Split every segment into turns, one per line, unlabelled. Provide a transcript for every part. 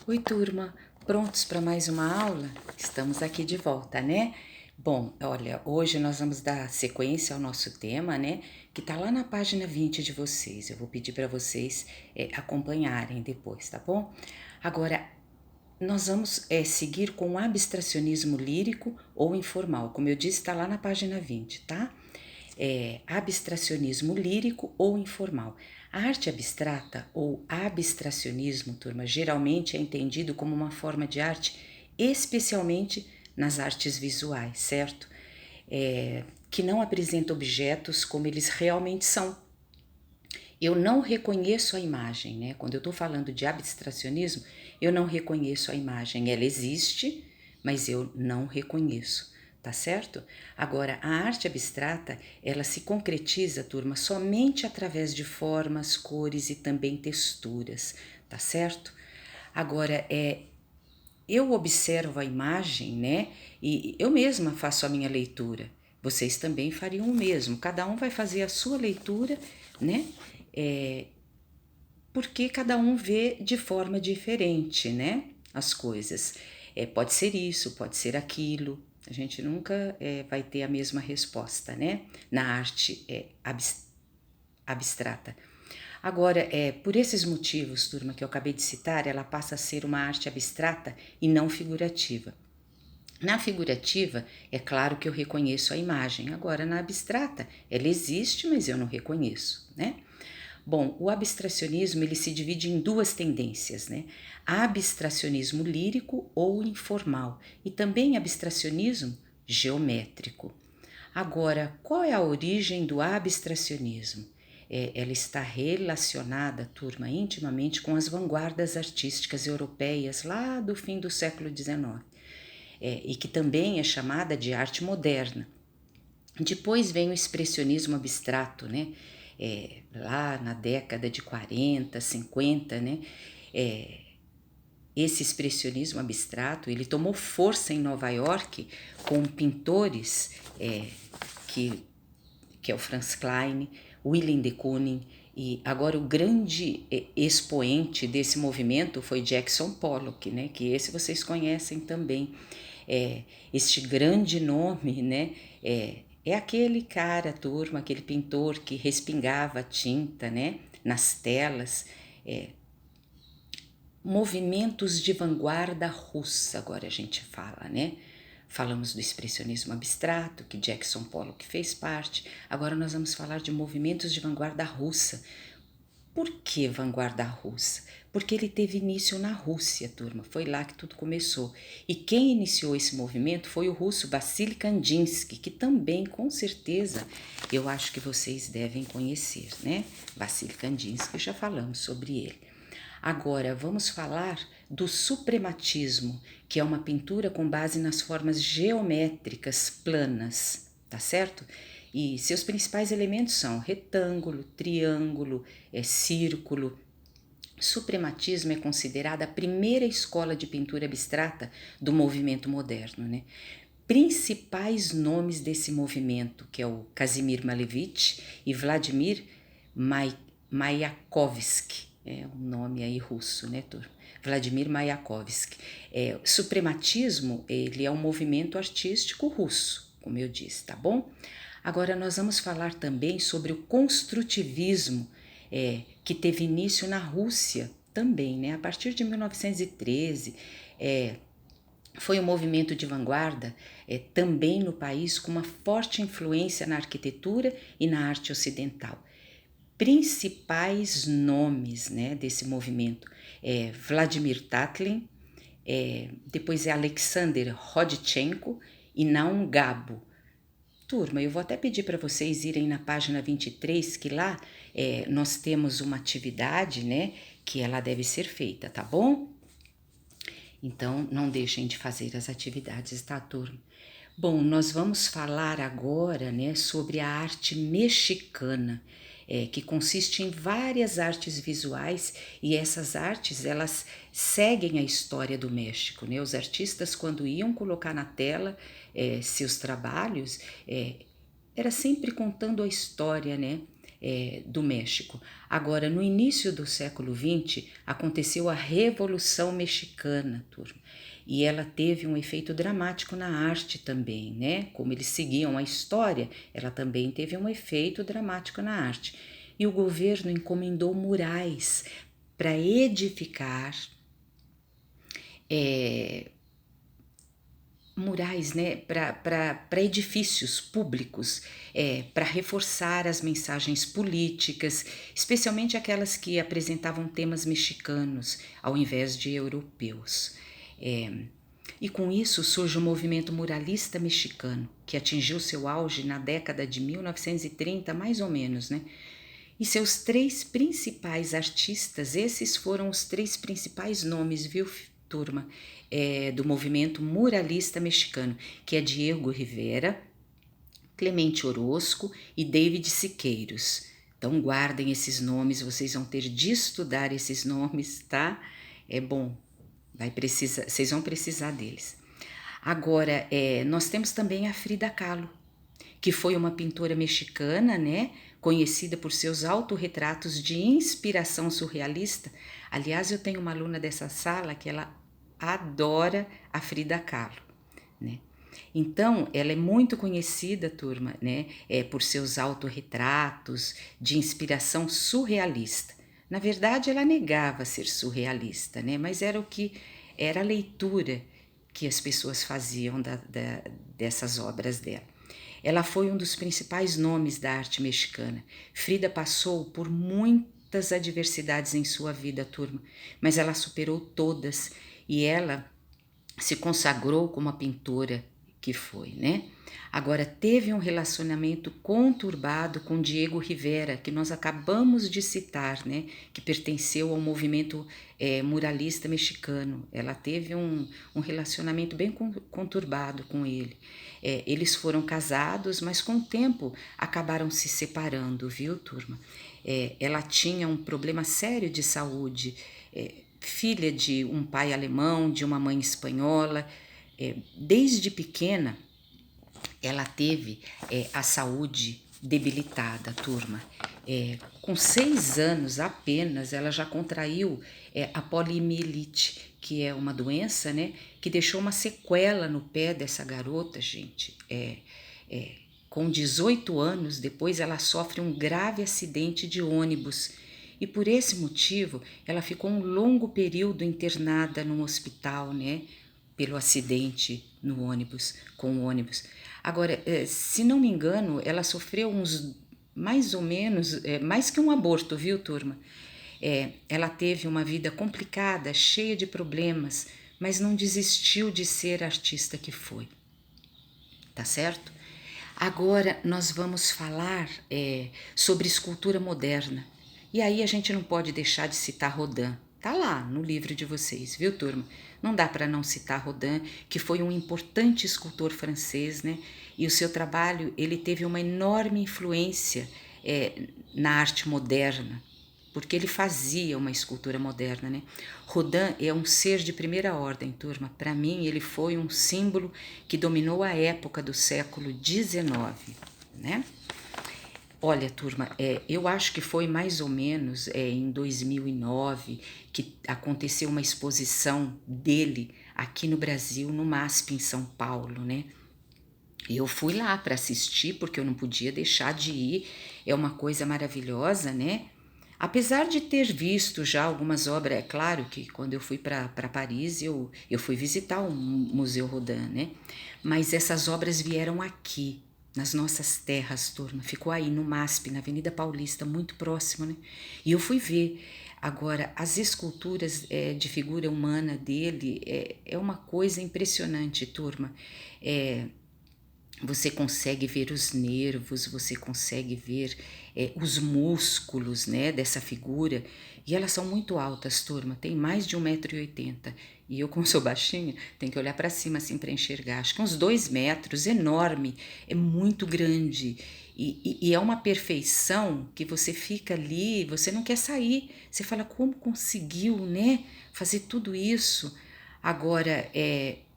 Oi, turma, prontos para mais uma aula? Estamos aqui de volta, né? Bom, olha, hoje nós vamos dar sequência ao nosso tema, né? Que tá lá na página 20 de vocês. Eu vou pedir para vocês acompanharem depois, tá bom? Agora, nós vamos seguir com o abstracionismo lírico ou informal. Como eu disse, está lá na página 20, tá? Abstracionismo lírico ou informal. A arte abstrata ou abstracionismo, turma, geralmente é entendido como uma forma de arte, especialmente nas artes visuais, certo? Que não apresenta objetos como eles realmente são. Eu não reconheço a imagem, né? Quando eu estou falando de abstracionismo, eu não reconheço a imagem. Ela existe, mas eu não reconheço, tá certo? Agora, a arte abstrata, ela se concretiza, turma, somente através de formas, cores e também texturas, tá certo? Agora, eu observo a imagem, né? E eu mesma faço a minha leitura. Vocês também fariam o mesmo. Cada um vai fazer a sua leitura, né? É, porque cada um vê de forma diferente, né? As coisas. Pode ser isso, pode ser aquilo. A gente nunca vai ter a mesma resposta, né? Na arte abstrata. Agora, por esses motivos, turma, que eu acabei de citar, ela passa a ser uma arte abstrata e não figurativa. Na figurativa, é claro que eu reconheço a imagem. Agora, na abstrata, ela existe, mas eu não reconheço, né? Bom, o abstracionismo ele se divide em duas tendências, né? Abstracionismo lírico ou informal e também abstracionismo geométrico. Agora, qual é a origem do abstracionismo? Ela está relacionada, turma, intimamente com as vanguardas artísticas europeias lá do fim do século XIX, e que também é chamada de arte moderna. Depois vem o expressionismo abstrato, né? Lá na década de 40, 50, né? Esse expressionismo abstrato, ele tomou força em Nova York com pintores que, que é o Franz Klein, Willem de Kooning, e agora o grande expoente desse movimento foi Jackson Pollock, né? Que esse vocês conhecem também. Este grande nome, né? É aquele cara, turma, aquele pintor que respingava tinta, né? Nas telas. Movimentos de vanguarda russa, agora a gente fala, né? Falamos do expressionismo abstrato, que Jackson Pollock fez parte. Agora nós vamos falar de movimentos de vanguarda russa. Por que vanguarda russa? Porque ele teve início na Rússia, turma. Foi lá que tudo começou. E quem iniciou esse movimento foi o russo Vassily Kandinsky, que também, com certeza, eu acho que vocês devem conhecer, né? Vassily Kandinsky, já falamos sobre ele. Agora, vamos falar do suprematismo, que é uma pintura com base nas formas geométricas planas, tá certo? E seus principais elementos são retângulo, triângulo, círculo. Suprematismo é considerada a primeira escola de pintura abstrata do movimento moderno, né? Principais nomes desse movimento, que é o Kazimir Malevich e Vladimir Mayakovsky, é um nome aí russo, né, turma? Vladimir Mayakovsky. Suprematismo, ele é um movimento artístico russo, como eu disse, tá bom? Agora nós vamos falar também sobre o construtivismo, que teve início na Rússia também, né? A partir de 1913, foi um movimento de vanguarda também no país com uma forte influência na arquitetura e na arte ocidental. Principais nomes, né, desse movimento Vladimir Tatlin, depois é Alexander Rodchenko e Naum Gabo. Turma, eu vou até pedir para vocês irem na página 23, que lá nós temos uma atividade, né, que ela deve ser feita, tá bom? Então, não deixem de fazer as atividades, tá, turma? Bom, nós vamos falar agora, né, sobre a arte mexicana, que consiste em várias artes visuais e essas artes, elas seguem a história do México, né? Os artistas, quando iam colocar na tela seus trabalhos, era sempre contando a história, né? do México. Agora, no início do século XX, aconteceu a Revolução Mexicana, turma, e ela teve um efeito dramático na arte também, né? Como eles seguiam a história, ela também teve um efeito dramático na arte. E o governo encomendou murais para edificar murais, né, para edifícios públicos, para reforçar as mensagens políticas, especialmente aquelas que apresentavam temas mexicanos ao invés de europeus. E com isso surge o movimento muralista mexicano, que atingiu seu auge na década de 1930, mais ou menos, né? E seus 3 principais artistas, esses foram os 3 principais nomes, viu, turma, do movimento muralista mexicano, que é Diego Rivera, Clemente Orozco e David Siqueiros. Então guardem esses nomes, vocês vão ter de estudar esses nomes, tá? É bom, vocês vão precisar deles. Agora, nós temos também a Frida Kahlo, que foi uma pintora mexicana, né, conhecida por seus autorretratos de inspiração surrealista. Aliás, eu tenho uma aluna dessa sala que ela adora a Frida Kahlo, né? Então, ela é muito conhecida, turma, né, por seus autorretratos de inspiração surrealista. Na verdade, ela negava ser surrealista, né, mas era o que era a leitura que as pessoas faziam dessas obras dela. Ela foi um dos principais nomes da arte mexicana. Frida passou por muitas adversidades em sua vida, turma, mas ela superou todas e ela se consagrou como a pintora que foi, né? Agora, teve um relacionamento conturbado com Diego Rivera, que nós acabamos de citar, né? Que pertenceu ao movimento muralista mexicano. Ela teve um relacionamento bem conturbado com ele. Eles foram casados, mas com o tempo acabaram se separando, viu, turma? Ela tinha um problema sério de saúde, filha de um pai alemão, de uma mãe espanhola. Desde pequena, ela teve a saúde debilitada, turma. Com 6 anos apenas, ela já contraiu a poliomielite, que é uma doença, né, que deixou uma sequela no pé dessa garota, gente. Com 18 anos, depois ela sofre um grave acidente de ônibus e por esse motivo ela ficou um longo período internada num hospital, né, pelo acidente no ônibus, com o ônibus. Agora, se não me engano, ela sofreu uns, mais ou menos, mais que um aborto, viu, turma? Ela teve uma vida complicada, cheia de problemas, mas não desistiu de ser a artista que foi, tá certo? Agora nós vamos falar sobre escultura moderna. E aí a gente não pode deixar de citar Rodin. Tá lá no livro de vocês, viu, turma? Não dá para não citar Rodin, que foi um importante escultor francês, né? E o seu trabalho, ele teve uma enorme influência na arte moderna, porque ele fazia uma escultura moderna, né? Rodin é um ser de primeira ordem, turma. Para mim, ele foi um símbolo que dominou a época do século XIX, né? Olha, turma, eu acho que foi mais ou menos em 2009 que aconteceu uma exposição dele aqui no Brasil, no MASP, em São Paulo, né? Eu fui lá para assistir porque eu não podia deixar de ir, é uma coisa maravilhosa, né? Apesar de ter visto já algumas obras, é claro que quando eu fui para Paris eu fui visitar o Museu Rodin, né? Mas essas obras vieram aqui, nas nossas terras, turma. Ficou aí no MASP, na Avenida Paulista, muito próximo, né? E eu fui ver. Agora, as esculturas de figura humana dele é uma coisa impressionante, turma. Você consegue ver os nervos, você consegue ver os músculos, né, dessa figura. E elas são muito altas, turma, tem mais de 1,80 m. E eu, como sou baixinha, tenho que olhar para cima assim para enxergar. Acho que uns 2 metros, enorme, é muito grande. E é uma perfeição que você fica ali, você não quer sair. Você fala, como conseguiu, né, fazer tudo isso? Agora,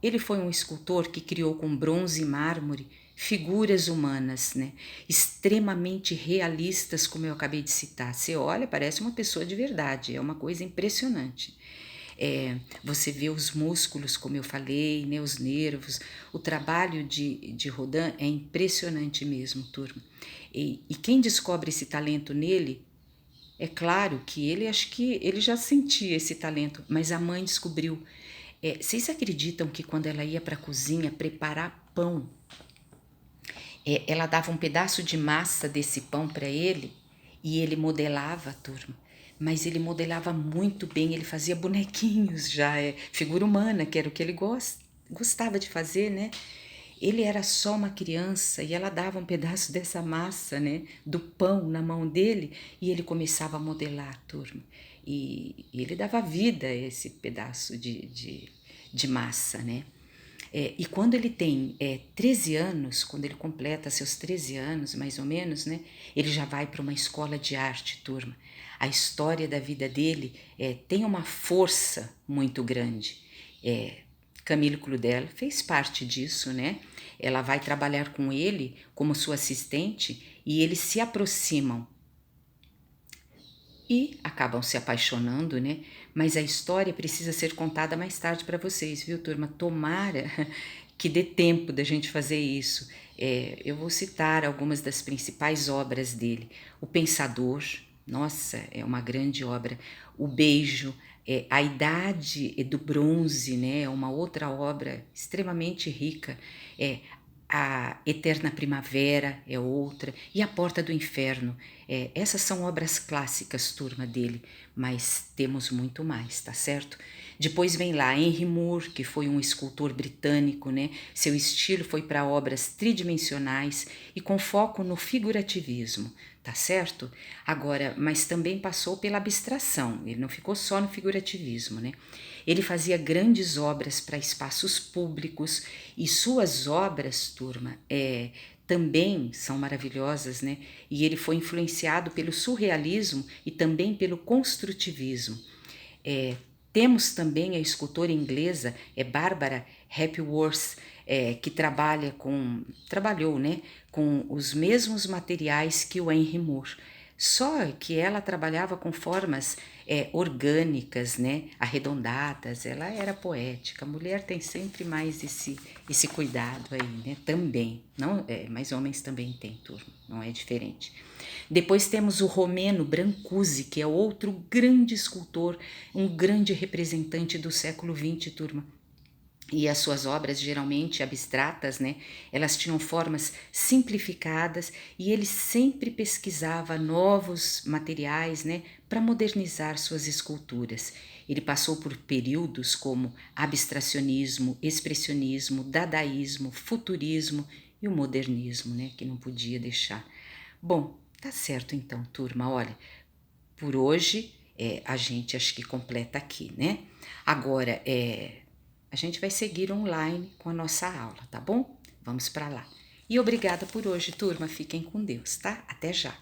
ele foi um escultor que criou com bronze e mármore figuras humanas, né? Extremamente realistas, como eu acabei de citar. Você olha, parece uma pessoa de verdade, é uma coisa impressionante. Você vê os músculos, como eu falei, né, os nervos. O trabalho de Rodin é impressionante mesmo, turma. E quem descobre esse talento nele, é claro que ele, acho que ele já sentia esse talento, mas a mãe descobriu. Vocês acreditam que quando ela ia para a cozinha preparar pão, ela dava um pedaço de massa desse pão para ele e ele modelava, turma. Mas ele modelava muito bem, ele fazia bonequinhos já, figura humana, que era o que ele gostava de fazer, né? Ele era só uma criança e ela dava um pedaço dessa massa, né, do pão na mão dele e ele começava a modelar, turma. E ele dava vida a esse pedaço de massa, né? E quando ele tem 13 anos, quando ele completa seus 13 anos, mais ou menos, né, ele já vai para uma escola de arte, turma. A história da vida dele tem uma força muito grande. Camille Claudel fez parte disso, né? Ela vai trabalhar com ele como sua assistente e eles se aproximam e acabam se apaixonando, né? Mas a história precisa ser contada mais tarde para vocês, viu, turma? Tomara que dê tempo da gente fazer isso. Eu vou citar algumas das principais obras dele. O Pensador, nossa, é uma grande obra. O Beijo, A Idade do Bronze, né? É uma outra obra extremamente rica. A Eterna Primavera é outra, e A Porta do Inferno. Essas são obras clássicas, turma, dele, mas temos muito mais, tá certo? Depois vem lá Henry Moore, que foi um escultor britânico, né? Seu estilo foi para obras tridimensionais e com foco no figurativismo, tá certo? Agora, mas também passou pela abstração, ele não ficou só no figurativismo, né? Ele fazia grandes obras para espaços públicos e suas obras, turma, também são maravilhosas, né? E ele foi influenciado pelo surrealismo e também pelo construtivismo. Temos também a escultora inglesa Barbara Hepworth, que trabalhou, né, com os mesmos materiais que o Henry Moore, só que ela trabalhava com formas orgânicas, né, arredondadas, ela era poética. A mulher tem sempre mais esse cuidado aí, né, também, não, mas homens também têm, turma, não é diferente. Depois temos o Romeno Brancusi, que é outro grande escultor, um grande representante do século XX, turma. E as suas obras, geralmente abstratas, né? Elas tinham formas simplificadas e ele sempre pesquisava novos materiais, né? Para modernizar suas esculturas. Ele passou por períodos como abstracionismo, expressionismo, dadaísmo, futurismo e o modernismo, né? Que não podia deixar. Bom, tá certo então, turma. Olha, por hoje a gente acho que completa aqui, né? Agora, a gente vai seguir online com a nossa aula, tá bom? Vamos para lá. E obrigada por hoje, turma. Fiquem com Deus, tá? Até já.